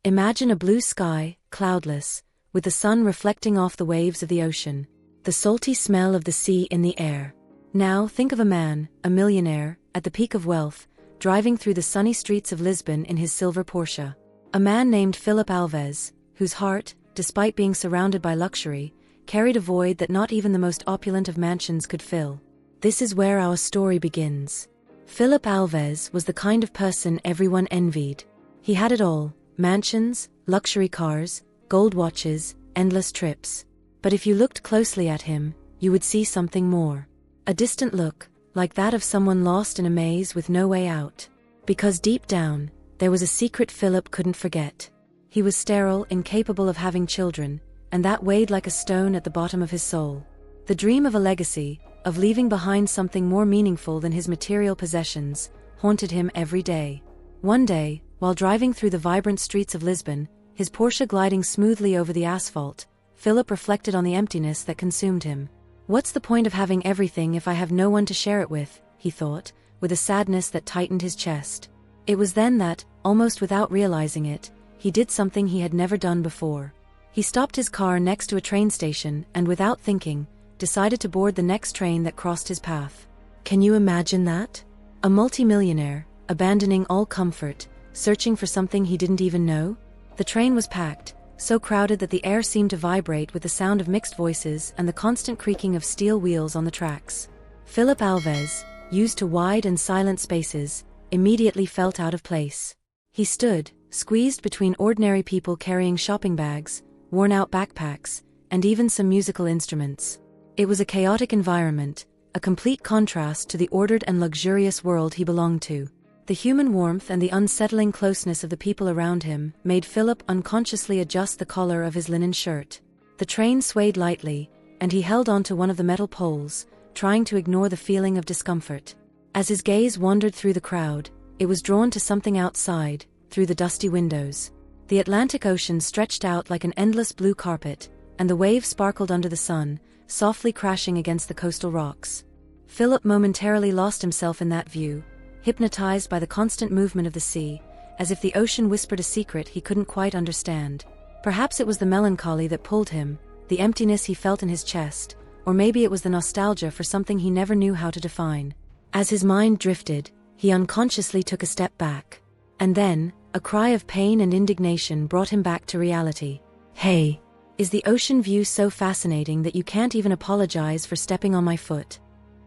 Imagine a blue sky, cloudless, with the sun reflecting off the waves of the ocean, the salty smell of the sea in the air. Now think of a man, a millionaire, at the peak of wealth, driving through the sunny streets of Lisbon in his silver Porsche. A man named Phillip Alvéz, whose heart, despite being surrounded by luxury, carried a void that not even the most opulent of mansions could fill. This is where our story begins. Phillip Alvéz was the kind of person everyone envied. He had it all: mansions, luxury cars, gold watches, endless trips. But if you looked closely at him, you would see something more. A distant look, like that of someone lost in a maze with no way out. Because deep down, there was a secret Phillip couldn't forget. He was sterile, incapable of having children, and that weighed like a stone at the bottom of his soul. The dream of a legacy, of leaving behind something more meaningful than his material possessions, haunted him every day. One day, while driving through the vibrant streets of Lisbon, his Porsche gliding smoothly over the asphalt, Phillip reflected on the emptiness that consumed him. What's the point of having everything if I have no one to share it with, he thought, with a sadness that tightened his chest. It was then that, almost without realizing it, he did something he had never done before. He stopped his car next to a train station and, without thinking, decided to board the next train that crossed his path. Can you imagine that? A multimillionaire, abandoning all comfort, searching for something he didn't even know? The train was packed, so crowded that the air seemed to vibrate with the sound of mixed voices and the constant creaking of steel wheels on the tracks. Phillip Alvéz, used to wide and silent spaces, immediately felt out of place. He stood, squeezed between ordinary people carrying shopping bags, worn-out backpacks, and even some musical instruments. It was a chaotic environment, a complete contrast to the ordered and luxurious world he belonged to. The human warmth and the unsettling closeness of the people around him made Phillip unconsciously adjust the collar of his linen shirt. The train swayed lightly, and he held onto one of the metal poles, trying to ignore the feeling of discomfort. As his gaze wandered through the crowd, it was drawn to something outside, through the dusty windows. The Atlantic Ocean stretched out like an endless blue carpet, and the waves sparkled under the sun, softly crashing against the coastal rocks. Phillip momentarily lost himself in that view, hypnotized by the constant movement of the sea, as if the ocean whispered a secret he couldn't quite understand. Perhaps it was the melancholy that pulled him, the emptiness he felt in his chest, or maybe it was the nostalgia for something he never knew how to define. As his mind drifted, he unconsciously took a step back. And then, a cry of pain and indignation brought him back to reality. Hey! Is the ocean view so fascinating that you can't even apologize for stepping on my foot?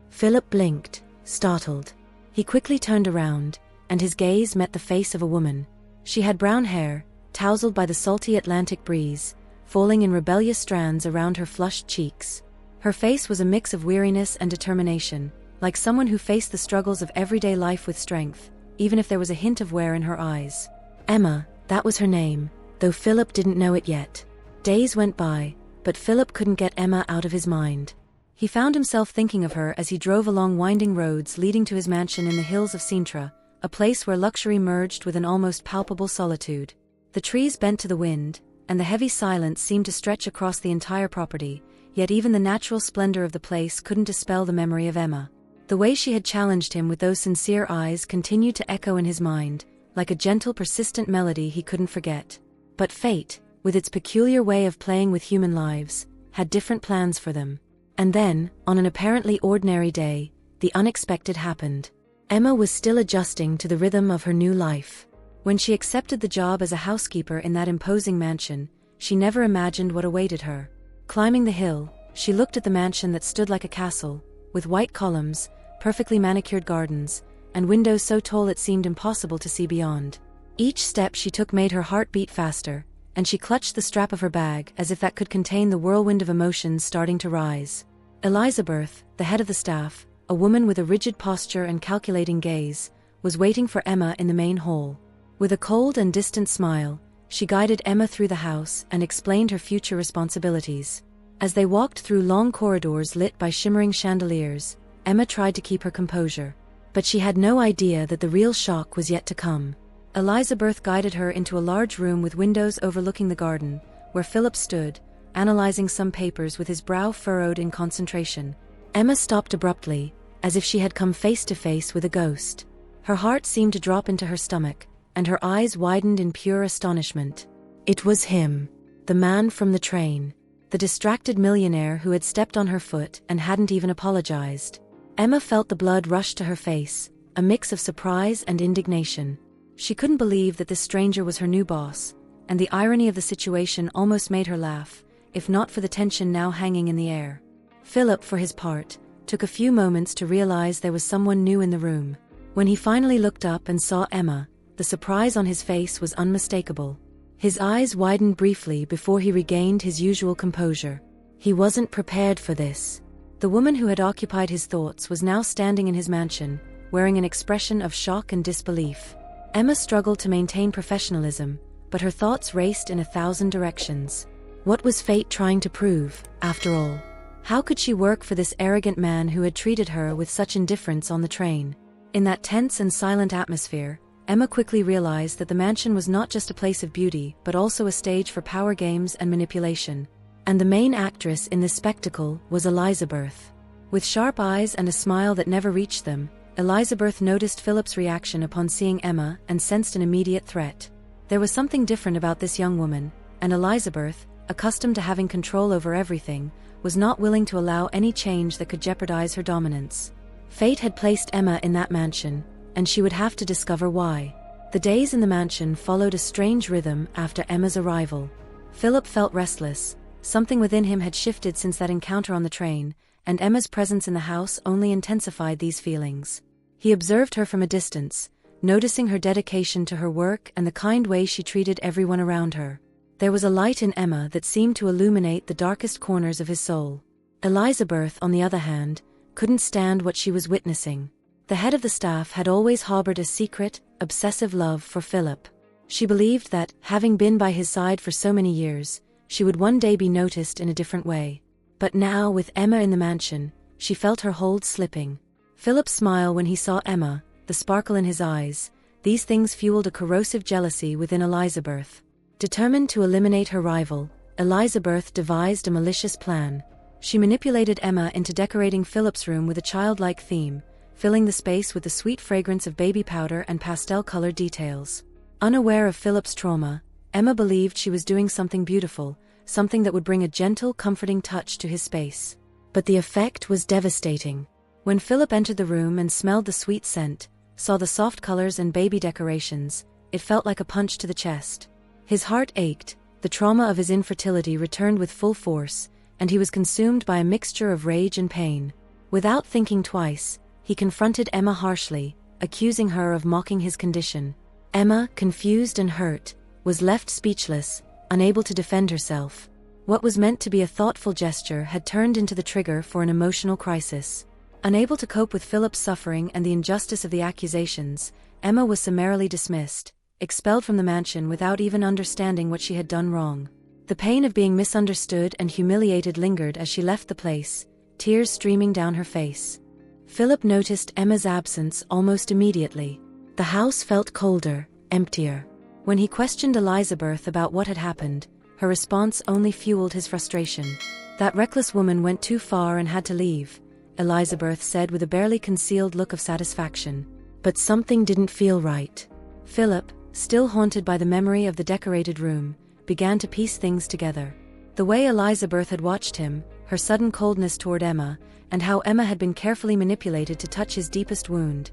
Phillip blinked, startled. He quickly turned around, and his gaze met the face of a woman. She had brown hair, tousled by the salty Atlantic breeze, falling in rebellious strands around her flushed cheeks. Her face was a mix of weariness and determination, like someone who faced the struggles of everyday life with strength, even if there was a hint of wear in her eyes. Emma, that was her name, though Phillip didn't know it yet. Days went by, but Phillip couldn't get Emma out of his mind. He found himself thinking of her as he drove along winding roads leading to his mansion in the hills of Sintra, a place where luxury merged with an almost palpable solitude. The trees bent to the wind, and the heavy silence seemed to stretch across the entire property, yet even the natural splendor of the place couldn't dispel the memory of Emma. The way she had challenged him with those sincere eyes continued to echo in his mind, like a gentle, persistent melody he couldn't forget. But fate, with its peculiar way of playing with human lives, had different plans for them. And then, on an apparently ordinary day, the unexpected happened. Emma was still adjusting to the rhythm of her new life. When she accepted the job as a housekeeper in that imposing mansion, she never imagined what awaited her. Climbing the hill, she looked at the mansion that stood like a castle, with white columns, perfectly manicured gardens, and windows so tall it seemed impossible to see beyond. Each step she took made her heart beat faster, and she clutched the strap of her bag as if that could contain the whirlwind of emotions starting to rise. Elizabeth, the head of the staff, a woman with a rigid posture and calculating gaze, was waiting for Emma in the main hall. With a cold and distant smile, she guided Emma through the house and explained her future responsibilities. As they walked through long corridors lit by shimmering chandeliers, Emma tried to keep her composure. But she had no idea that the real shock was yet to come. Elizabeth guided her into a large room with windows overlooking the garden, where Phillip stood, analyzing some papers with his brow furrowed in concentration. Emma stopped abruptly, as if she had come face to face with a ghost. Her heart seemed to drop into her stomach, and her eyes widened in pure astonishment. It was him. The man from the train. The distracted millionaire who had stepped on her foot and hadn't even apologized. Emma felt the blood rush to her face, a mix of surprise and indignation. She couldn't believe that this stranger was her new boss, and the irony of the situation almost made her laugh, if not for the tension now hanging in the air. Phillip, for his part, took a few moments to realize there was someone new in the room. When he finally looked up and saw Emma, the surprise on his face was unmistakable. His eyes widened briefly before he regained his usual composure. He wasn't prepared for this. The woman who had occupied his thoughts was now standing in his mansion, wearing an expression of shock and disbelief. Emma struggled to maintain professionalism, but her thoughts raced in 1,000 directions. What was fate trying to prove, after all? How could she work for this arrogant man who had treated her with such indifference on the train? In that tense and silent atmosphere, Emma quickly realized that the mansion was not just a place of beauty but also a stage for power games and manipulation. And the main actress in this spectacle was Elizabeth. With sharp eyes and a smile that never reached them, Elizabeth noticed Philip's reaction upon seeing Emma and sensed an immediate threat. There was something different about this young woman, and Elizabeth, accustomed to having control over everything, was not willing to allow any change that could jeopardize her dominance. Fate had placed Emma in that mansion, and she would have to discover why. The days in the mansion followed a strange rhythm after Emma's arrival. Phillip felt restless. Something within him had shifted since that encounter on the train, and Emma's presence in the house only intensified these feelings. He observed her from a distance, noticing her dedication to her work and the kind way she treated everyone around her. There was a light in Emma that seemed to illuminate the darkest corners of his soul. Elizabeth, on the other hand, couldn't stand what she was witnessing. The head of the staff had always harbored a secret, obsessive love for Phillip. She believed that, having been by his side for so many years, she would one day be noticed in a different way. But now, with Emma in the mansion, she felt her hold slipping. Phillip's smile when he saw Emma, the sparkle in his eyes, these things fueled a corrosive jealousy within Elizabeth. Determined to eliminate her rival, Elizabeth devised a malicious plan. She manipulated Emma into decorating Phillip's room with a childlike theme, filling the space with the sweet fragrance of baby powder and pastel-colored details. Unaware of Phillip's trauma, Emma believed she was doing something beautiful, something that would bring a gentle, comforting touch to his space. But the effect was devastating. When Phillip entered the room and smelled the sweet scent, saw the soft colors and baby decorations, it felt like a punch to the chest. His heart ached, the trauma of his infertility returned with full force, and he was consumed by a mixture of rage and pain. Without thinking twice, he confronted Emma harshly, accusing her of mocking his condition. Emma, confused and hurt, was left speechless, unable to defend herself. What was meant to be a thoughtful gesture had turned into the trigger for an emotional crisis. Unable to cope with Phillip's suffering and the injustice of the accusations, Emma was summarily dismissed, expelled from the mansion without even understanding what she had done wrong. The pain of being misunderstood and humiliated lingered as she left the place, tears streaming down her face. Phillip noticed Emma's absence almost immediately. The house felt colder, emptier. When he questioned Elizabeth about what had happened, her response only fueled his frustration. "That reckless woman went too far and had to leave," Elizabeth said with a barely concealed look of satisfaction. But something didn't feel right. Phillip, still haunted by the memory of the decorated room, began to piece things together. The way Elizabeth had watched him, her sudden coldness toward Emma, and how Emma had been carefully manipulated to touch his deepest wound.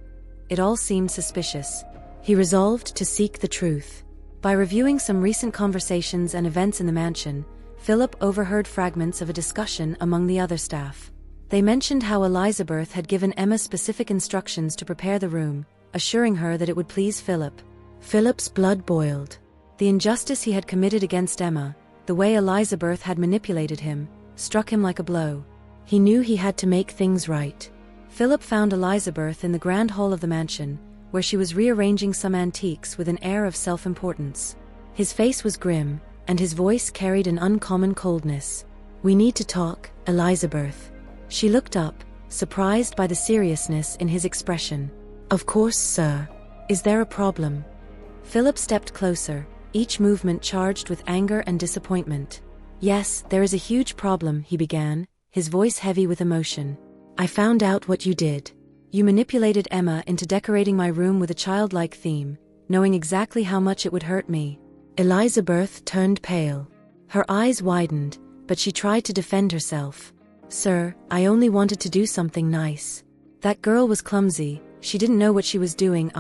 It all seemed suspicious. He resolved to seek the truth. By reviewing some recent conversations and events in the mansion, Phillip overheard fragments of a discussion among the other staff. They mentioned how Elizabeth had given Emma specific instructions to prepare the room, assuring her that it would please Phillip. Phillip's blood boiled. The injustice he had committed against Emma, the way Elizabeth had manipulated him, struck him like a blow. He knew he had to make things right. Phillip found Elizabeth in the grand hall of the mansion, where she was rearranging some antiques with an air of self-importance. His face was grim, and his voice carried an uncommon coldness. "We need to talk, Elizabeth." She looked up, surprised by the seriousness in his expression. "Of course, sir. Is there a problem?" Phillip stepped closer, each movement charged with anger and disappointment. "Yes, there is a huge problem," he began, his voice heavy with emotion. "I found out what you did. You manipulated Emma into decorating my room with a childlike theme, knowing exactly how much it would hurt me. Elizabeth turned pale. Her eyes widened, but she tried to defend herself. "Sir, I only wanted to do something nice. That girl was clumsy, she didn't know what she was doing."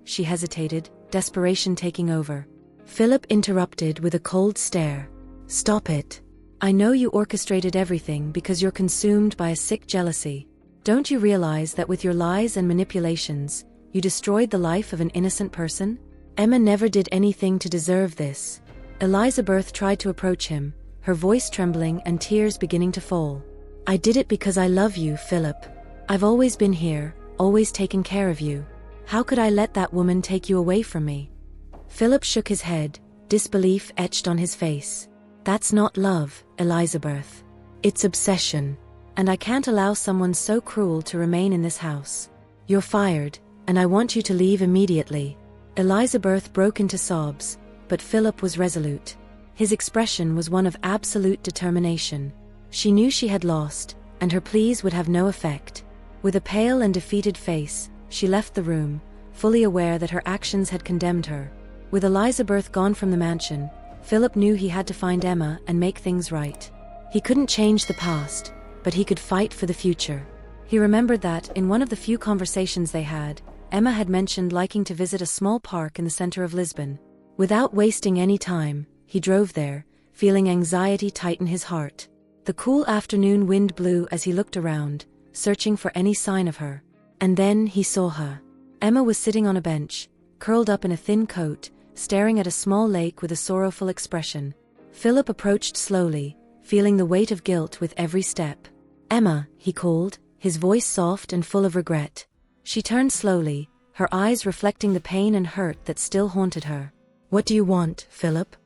She hesitated, desperation taking over. Phillip interrupted with a cold stare. "Stop it. I know you orchestrated everything because you're consumed by a sick jealousy. Don't you realize that with your lies and manipulations, you destroyed the life of an innocent person? Emma never did anything to deserve this." Elizabeth tried to approach him, her voice trembling and tears beginning to fall. "I did it because I love you, Phillip. I've always been here, always taken care of you. How could I let that woman take you away from me?" Phillip shook his head, disbelief etched on his face. "That's not love, Elizabeth. It's obsession. And I can't allow someone so cruel to remain in this house. You're fired, and I want you to leave immediately." Elizabeth broke into sobs, but Phillip was resolute. His expression was one of absolute determination. She knew she had lost, and her pleas would have no effect. With a pale and defeated face, she left the room, fully aware that her actions had condemned her. With Elizabeth gone from the mansion, Phillip knew he had to find Emma and make things right. He couldn't change the past, but he could fight for the future. He remembered that, in one of the few conversations they had, Emma had mentioned liking to visit a small park in the center of Lisbon. Without wasting any time, he drove there, feeling anxiety tighten his heart. The cool afternoon wind blew as he looked around, searching for any sign of her. And then he saw her. Emma was sitting on a bench, curled up in a thin coat, staring at a small lake with a sorrowful expression. Phillip approached slowly, feeling the weight of guilt with every step. "Emma," he called, his voice soft and full of regret. She turned slowly, her eyes reflecting the pain and hurt that still haunted her. "What do you want, Phillip?"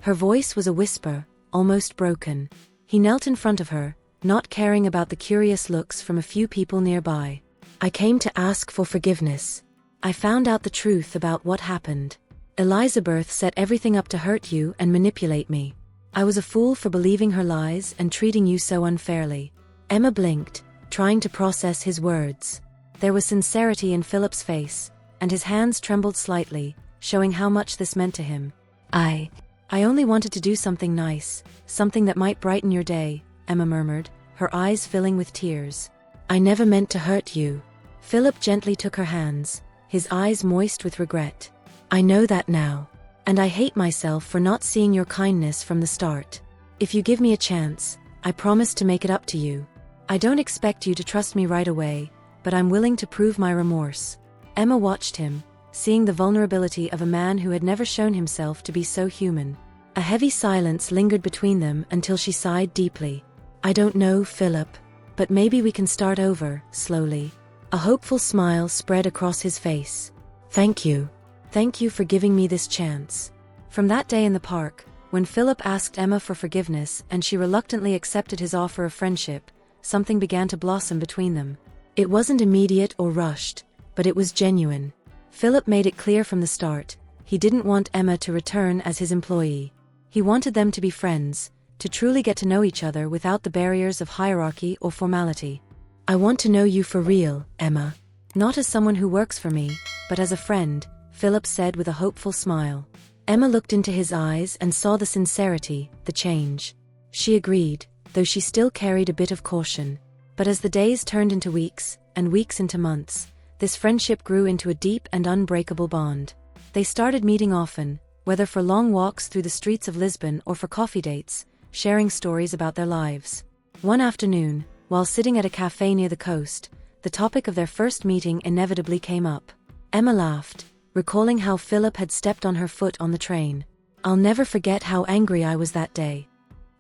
Her voice was a whisper, almost broken. He knelt in front of her, not caring about the curious looks from a few people nearby. "I came to ask for forgiveness. I found out the truth about what happened. Elizabeth set everything up to hurt you and manipulate me. I was a fool for believing her lies and treating you so unfairly." Emma blinked, trying to process his words. There was sincerity in Phillip's face, and his hands trembled slightly, showing how much this meant to him. I only wanted to do something nice, something that might brighten your day," Emma murmured, her eyes filling with tears. "I never meant to hurt you." Phillip gently took her hands, his eyes moist with regret. "I know that now. And I hate myself for not seeing your kindness from the start. If you give me a chance, I promise to make it up to you. I don't expect you to trust me right away, but I'm willing to prove my remorse." Emma watched him, seeing the vulnerability of a man who had never shown himself to be so human. A heavy silence lingered between them until she sighed deeply. "I don't know, Phillip, but maybe we can start over, slowly." A hopeful smile spread across his face. "Thank you. Thank you for giving me this chance." From that day in the park, when Phillip asked Emma for forgiveness and she reluctantly accepted his offer of friendship, something began to blossom between them. It wasn't immediate or rushed, but it was genuine. Phillip made it clear from the start, he didn't want Emma to return as his employee. He wanted them to be friends, to truly get to know each other without the barriers of hierarchy or formality. "I want to know you for real, Emma. Not as someone who works for me, but as a friend," Phillip said with a hopeful smile. Emma looked into his eyes and saw the sincerity, the change. She agreed, though she still carried a bit of caution. But as the days turned into weeks, and weeks into months, this friendship grew into a deep and unbreakable bond. They started meeting often, whether for long walks through the streets of Lisbon or for coffee dates, sharing stories about their lives. One afternoon, while sitting at a cafe near the coast, the topic of their first meeting inevitably came up. Emma laughed, recalling how Phillip had stepped on her foot on the train. "I'll never forget how angry I was that day."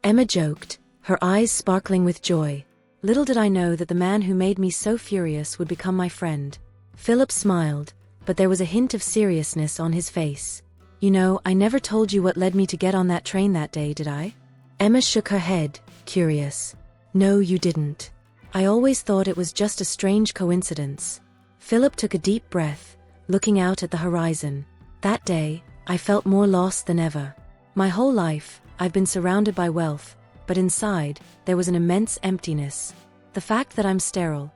Emma joked, her eyes sparkling with joy. "Little did I know that the man who made me so furious would become my friend." Phillip smiled, but there was a hint of seriousness on his face. "You know, I never told you what led me to get on that train that day, did I?" Emma shook her head, curious. "No, you didn't. I always thought it was just a strange coincidence." Phillip took a deep breath, looking out at the horizon. "That day, I felt more lost than ever. My whole life, I've been surrounded by wealth, but inside, there was an immense emptiness. The fact that I'm sterile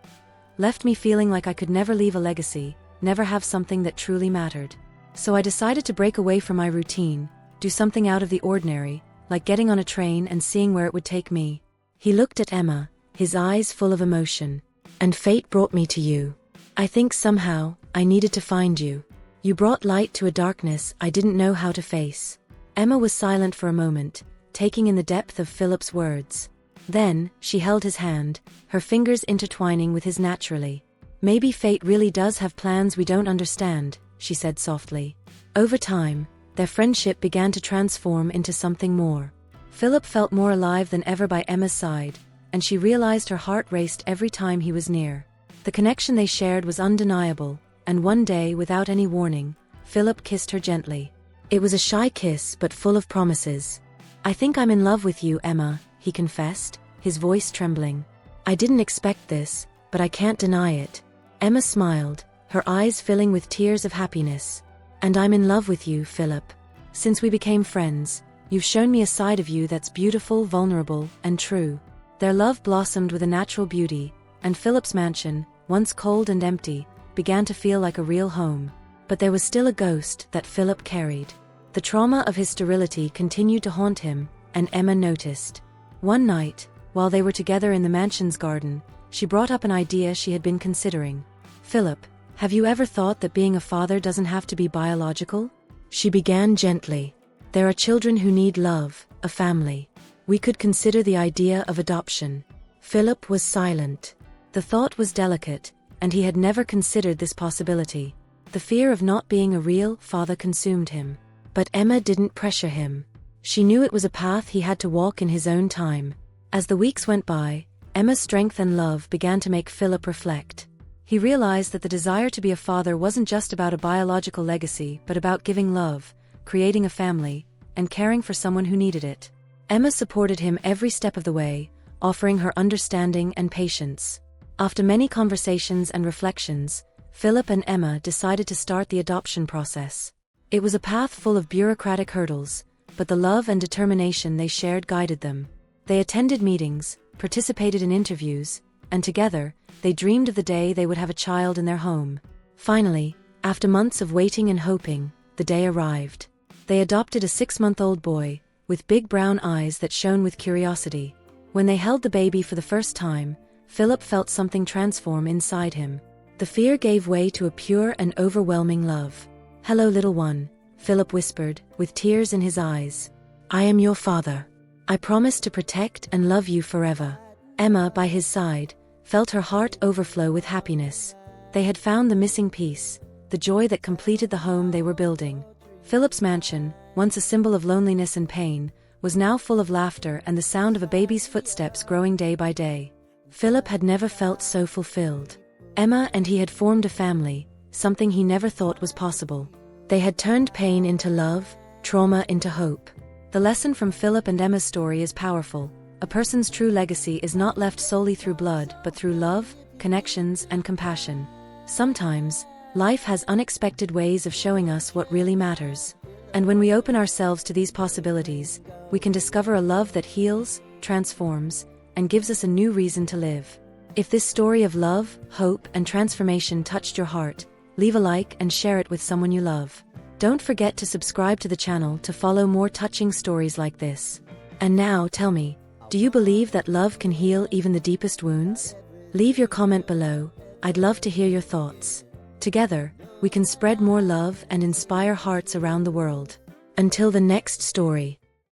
left me feeling like I could never leave a legacy, never have something that truly mattered. So I decided to break away from my routine, do something out of the ordinary, like getting on a train and seeing where it would take me. He looked at Emma, his eyes full of emotion. And fate brought me to you. I think somehow, I needed to find you. You brought light to a darkness I didn't know how to face. Emma was silent for a moment, taking in the depth of Philip's words. Then, she held his hand, her fingers intertwining with his naturally. Maybe fate really does have plans we don't understand, she said softly. Over time, their friendship began to transform into something more. Philip felt more alive than ever by Emma's side, and she realized her heart raced every time he was near. The connection they shared was undeniable, and one day, without any warning, Philip kissed her gently. It was a shy kiss but full of promises. I think I'm in love with you, Emma, he confessed, his voice trembling. I didn't expect this, but I can't deny it. Emma smiled, her eyes filling with tears of happiness. And I'm in love with you, Philip. Since we became friends, you've shown me a side of you that's beautiful, vulnerable, and true. Their love blossomed with a natural beauty, and Philip's mansion, once cold and empty, began to feel like a real home. But there was still a ghost that Philip carried. The trauma of his sterility continued to haunt him, and Emma noticed. One night, while they were together in the mansion's garden, she brought up an idea she had been considering. Philip, have you ever thought that being a father doesn't have to be biological? She began gently. There are children who need love, a family. We could consider the idea of adoption. Philip was silent. The thought was delicate, and he had never considered this possibility. The fear of not being a real father consumed him. But Emma didn't pressure him. She knew it was a path he had to walk in his own time. As the weeks went by, Emma's strength and love began to make Philip reflect. He realized that the desire to be a father wasn't just about a biological legacy, but about giving love, creating a family, and caring for someone who needed it. Emma supported him every step of the way, offering her understanding and patience. After many conversations and reflections, Philip and Emma decided to start the adoption process. It was a path full of bureaucratic hurdles, but the love and determination they shared guided them. They attended meetings, participated in interviews, and together, they dreamed of the day they would have a child in their home. Finally, after months of waiting and hoping, the day arrived. They adopted a 6-month-old boy, with big brown eyes that shone with curiosity. When they held the baby for the first time, Philip felt something transform inside him. The fear gave way to a pure and overwhelming love. "Hello, little one," Philip whispered, with tears in his eyes. "I am your father. I promise to protect and love you forever." Emma, by his side, felt her heart overflow with happiness. They had found the missing piece, the joy that completed the home they were building. Philip's mansion, once a symbol of loneliness and pain, was now full of laughter and the sound of a baby's footsteps growing day by day. Philip had never felt so fulfilled. Emma and he had formed a family, something he never thought was possible. They had turned pain into love, trauma into hope. The lesson from Philip and Emma's story is powerful. A person's true legacy is not left solely through blood, but through love, connections, and compassion. Sometimes, life has unexpected ways of showing us what really matters. And when we open ourselves to these possibilities, we can discover a love that heals, transforms, and gives us a new reason to live. If this story of love, hope, and transformation touched your heart, leave a like and share it with someone you love. Don't forget to subscribe to the channel to follow more touching stories like this. And now, tell me, do you believe that love can heal even the deepest wounds? Leave your comment below. I'd love to hear your thoughts. Together, we can spread more love and inspire hearts around the world. Until the next story.